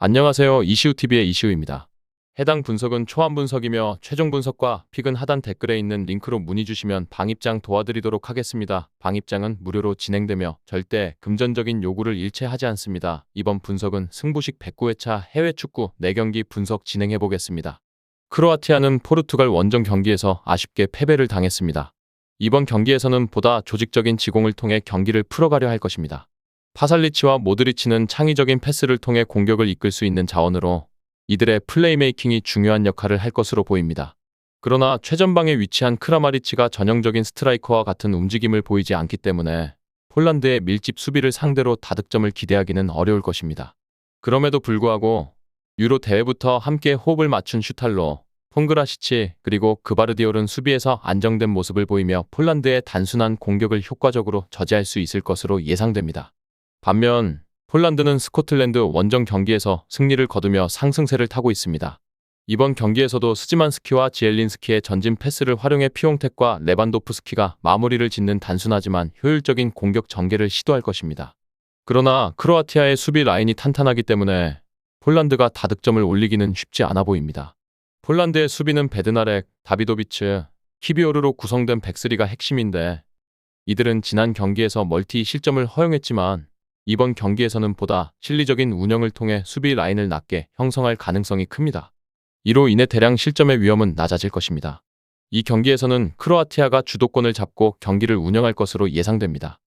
안녕하세요. 이시우TV의 이시우입니다. 해당 분석은 초안 분석이며 최종 분석과 픽은 하단 댓글에 있는 링크로 문의 주시면 방입장 도와드리도록 하겠습니다. 방입장은 무료로 진행되며 절대 금전적인 요구를 일체하지 않습니다. 이번 분석은 승부식 109회차 해외 축구 4경기 분석 진행해 보겠습니다. 크로아티아는 포르투갈 원정 경기에서 아쉽게 패배를 당했습니다. 이번 경기에서는 보다 조직적인 지공을 통해 경기를 풀어가려 할 것입니다. 파살리치와 모드리치는 창의적인 패스를 통해 공격을 이끌 수 있는 자원으로 이들의 플레이메이킹이 중요한 역할을 할 것으로 보입니다. 그러나 최전방에 위치한 크라마리치가 전형적인 스트라이커와 같은 움직임을 보이지 않기 때문에 폴란드의 밀집 수비를 상대로 다득점을 기대하기는 어려울 것입니다. 그럼에도 불구하고 유로 대회부터 함께 호흡을 맞춘 슈탈로, 폰그라시치 그리고 그바르디올은 수비에서 안정된 모습을 보이며 폴란드의 단순한 공격을 효과적으로 저지할 수 있을 것으로 예상됩니다. 반면 폴란드는 스코틀랜드 원정 경기에서 승리를 거두며 상승세를 타고 있습니다. 이번 경기에서도 스지만스키와 지엘린스키의 전진 패스를 활용해 피옹텍과 레반도프스키가 마무리를 짓는 단순하지만 효율적인 공격 전개를 시도할 것입니다. 그러나 크로아티아의 수비 라인이 탄탄하기 때문에 폴란드가 다득점을 올리기는 쉽지 않아 보입니다. 폴란드의 수비는 베드나렉, 다비도비츠, 키비오르로 구성된 백스리가 핵심인데 이들은 지난 경기에서 멀티 실점을 허용했지만 이번 경기에서는 보다 실리적인 운영을 통해 수비 라인을 낮게 형성할 가능성이 큽니다. 이로 인해 대량 실점의 위험은 낮아질 것입니다. 이 경기에서는 크로아티아가 주도권을 잡고 경기를 운영할 것으로 예상됩니다.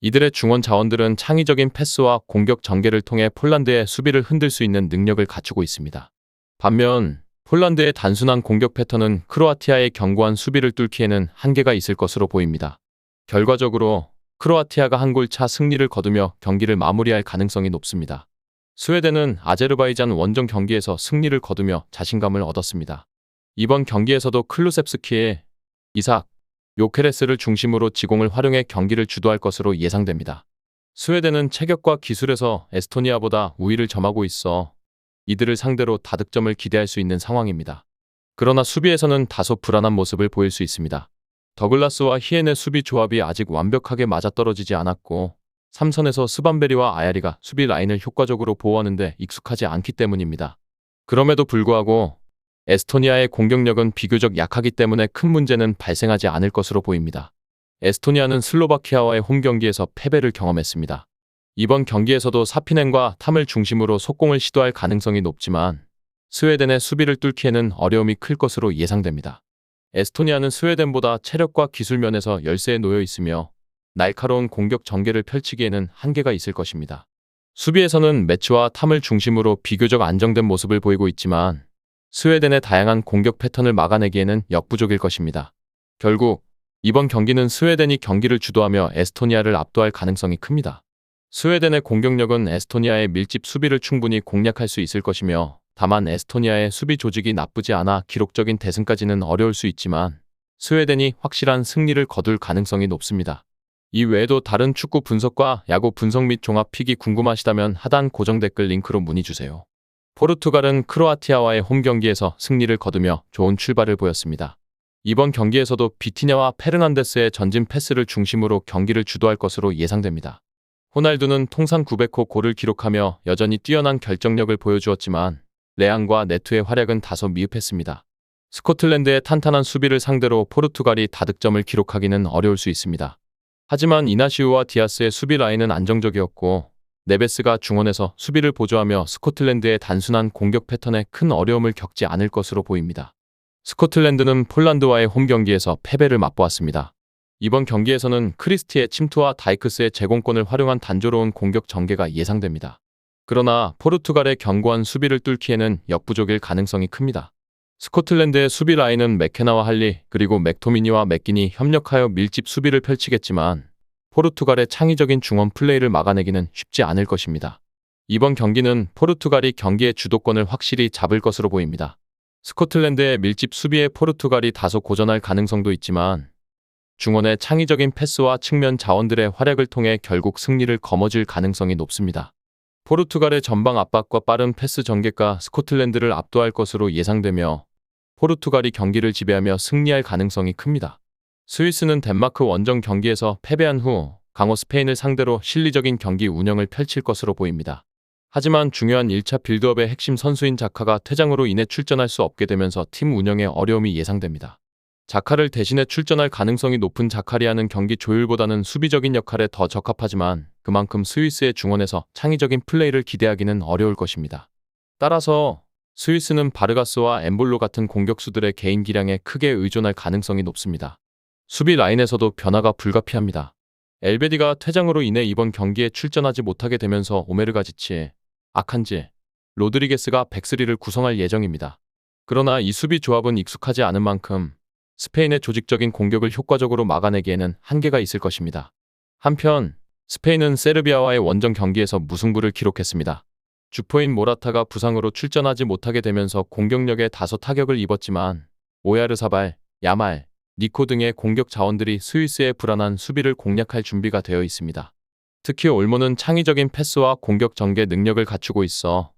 이들의 중원 자원들은 창의적인 패스와 공격 전개를 통해 폴란드의 수비를 흔들 수 있는 능력을 갖추고 있습니다. 반면 폴란드의 단순한 공격 패턴은 크로아티아의 견고한 수비를 뚫기에는 한계가 있을 것으로 보입니다. 결과적으로 크로아티아가 한 골 차 승리를 거두며 경기를 마무리할 가능성이 높습니다. 스웨덴은 아제르바이잔 원정 경기에서 승리를 거두며 자신감을 얻었습니다. 이번 경기에서도 클루셉스키의 이삭, 요케레스를 중심으로 지공을 활용해 경기를 주도할 것으로 예상됩니다. 스웨덴은 체격과 기술에서 에스토니아보다 우위를 점하고 있어 이들을 상대로 다득점을 기대할 수 있는 상황입니다. 그러나 수비에서는 다소 불안한 모습을 보일 수 있습니다. 더글라스와 히엔의 수비 조합이 아직 완벽하게 맞아떨어지지 않았고 3선에서 스반베리와 아야리가 수비 라인을 효과적으로 보호하는 데 익숙하지 않기 때문입니다. 그럼에도 불구하고 에스토니아의 공격력은 비교적 약하기 때문에 큰 문제는 발생하지 않을 것으로 보입니다. 에스토니아는 슬로바키아와의 홈 경기에서 패배를 경험했습니다. 이번 경기에서도 사피넨과 탐을 중심으로 속공을 시도할 가능성이 높지만 스웨덴의 수비를 뚫기에는 어려움이 클 것으로 예상됩니다. 에스토니아는 스웨덴보다 체력과 기술 면에서 열세에 놓여 있으며 날카로운 공격 전개를 펼치기에는 한계가 있을 것입니다. 수비에서는 매츠와 탐을 중심으로 비교적 안정된 모습을 보이고 있지만 스웨덴의 다양한 공격 패턴을 막아내기에는 역부족일 것입니다. 결국 이번 경기는 스웨덴이 경기를 주도하며 에스토니아를 압도할 가능성이 큽니다. 스웨덴의 공격력은 에스토니아의 밀집 수비를 충분히 공략할 수 있을 것이며 다만 에스토니아의 수비 조직이 나쁘지 않아 기록적인 대승까지는 어려울 수 있지만 스웨덴이 확실한 승리를 거둘 가능성이 높습니다. 이 외에도 다른 축구 분석과 야구 분석 및 종합 픽이 궁금하시다면 하단 고정 댓글 링크로 문의 주세요. 포르투갈은 크로아티아와의 홈 경기에서 승리를 거두며 좋은 출발을 보였습니다. 이번 경기에서도 비티냐와 페르난데스의 전진 패스를 중심으로 경기를 주도할 것으로 예상됩니다. 호날두는 통산 900호 골을 기록하며 여전히 뛰어난 결정력을 보여주었지만 레앙과 네투의 활약은 다소 미흡했습니다. 스코틀랜드의 탄탄한 수비를 상대로 포르투갈이 다득점을 기록하기는 어려울 수 있습니다. 하지만 이나시우와 디아스의 수비 라인은 안정적이었고 네베스가 중원에서 수비를 보조하며 스코틀랜드의 단순한 공격 패턴에 큰 어려움을 겪지 않을 것으로 보입니다. 스코틀랜드는 폴란드와의 홈 경기에서 패배를 맛보았습니다. 이번 경기에서는 크리스티의 침투와 다이크스의 제공권을 활용한 단조로운 공격 전개가 예상됩니다. 그러나 포르투갈의 견고한 수비를 뚫기에는 역부족일 가능성이 큽니다. 스코틀랜드의 수비 라인은 맥케나와 할리 그리고 맥토미니와 맥긴이 협력하여 밀집 수비를 펼치겠지만 포르투갈의 창의적인 중원 플레이를 막아내기는 쉽지 않을 것입니다. 이번 경기는 포르투갈이 경기의 주도권을 확실히 잡을 것으로 보입니다. 스코틀랜드의 밀집 수비에 포르투갈이 다소 고전할 가능성도 있지만 중원의 창의적인 패스와 측면 자원들의 활약을 통해 결국 승리를 거머쥘 가능성이 높습니다. 포르투갈의 전방 압박과 빠른 패스 전개가 스코틀랜드를 압도할 것으로 예상되며 포르투갈이 경기를 지배하며 승리할 가능성이 큽니다. 스위스는 덴마크 원정 경기에서 패배한 후 강호 스페인을 상대로 실리적인 경기 운영을 펼칠 것으로 보입니다. 하지만 중요한 1차 빌드업의 핵심 선수인 자카가 퇴장으로 인해 출전할 수 없게 되면서 팀 운영에 어려움이 예상됩니다. 자카를 대신해 출전할 가능성이 높은 자카리아는 경기 조율보다는 수비적인 역할에 더 적합하지만 그만큼 스위스의 중원에서 창의적인 플레이를 기대하기는 어려울 것입니다. 따라서 스위스는 바르가스와 엠볼로 같은 공격수들의 개인 기량에 크게 의존할 가능성이 높습니다. 수비 라인에서도 변화가 불가피합니다. 엘베디가 퇴장으로 인해 이번 경기에 출전하지 못하게 되면서 오메르가지치, 아칸지, 로드리게스가 백스리를 구성할 예정입니다. 그러나 이 수비 조합은 익숙하지 않은 만큼 스페인의 조직적인 공격을 효과적으로 막아내기에는 한계가 있을 것입니다. 한편 스페인은 세르비아와의 원정 경기에서 무승부를 기록했습니다. 주포인 모라타가 부상으로 출전하지 못하게 되면서 공격력에 다소 타격을 입었지만 오야르사발, 야말, 니코 등의 공격 자원들이 스위스의 불안한 수비를 공략할 준비가 되어 있습니다. 특히 올모는 창의적인 패스와 공격 전개 능력을 갖추고 있어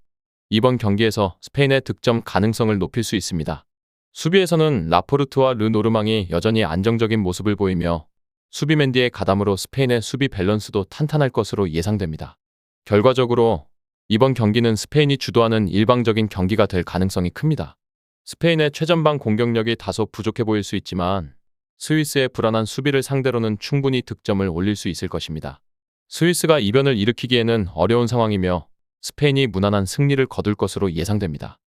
이번 경기에서 스페인의 득점 가능성을 높일 수 있습니다. 수비에서는 라포르트와 르노르망이 여전히 안정적인 모습을 보이며 수비맨디의 가담으로 스페인의 수비 밸런스도 탄탄할 것으로 예상됩니다. 결과적으로 이번 경기는 스페인이 주도하는 일방적인 경기가 될 가능성이 큽니다. 스페인의 최전방 공격력이 다소 부족해 보일 수 있지만 스위스의 불안한 수비를 상대로는 충분히 득점을 올릴 수 있을 것입니다. 스위스가 이변을 일으키기에는 어려운 상황이며 스페인이 무난한 승리를 거둘 것으로 예상됩니다.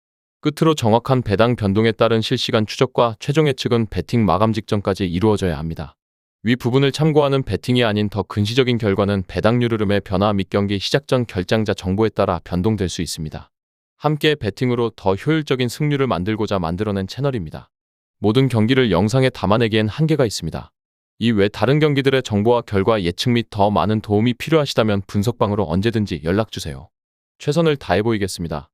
끝으로 정확한 배당 변동에 따른 실시간 추적과 최종 예측은 배팅 마감 직전까지 이루어져야 합니다. 위 부분을 참고하는 배팅이 아닌 더 근시적인 결과는 배당률 흐름의 변화 및 경기 시작 전 결장자 정보에 따라 변동될 수 있습니다. 함께 배팅으로 더 효율적인 승률을 만들고자 만들어낸 채널입니다. 모든 경기를 영상에 담아내기엔 한계가 있습니다. 이 외 다른 경기들의 정보와 결과 예측 및 더 많은 도움이 필요하시다면 분석방으로 언제든지 연락주세요. 최선을 다해 보이겠습니다.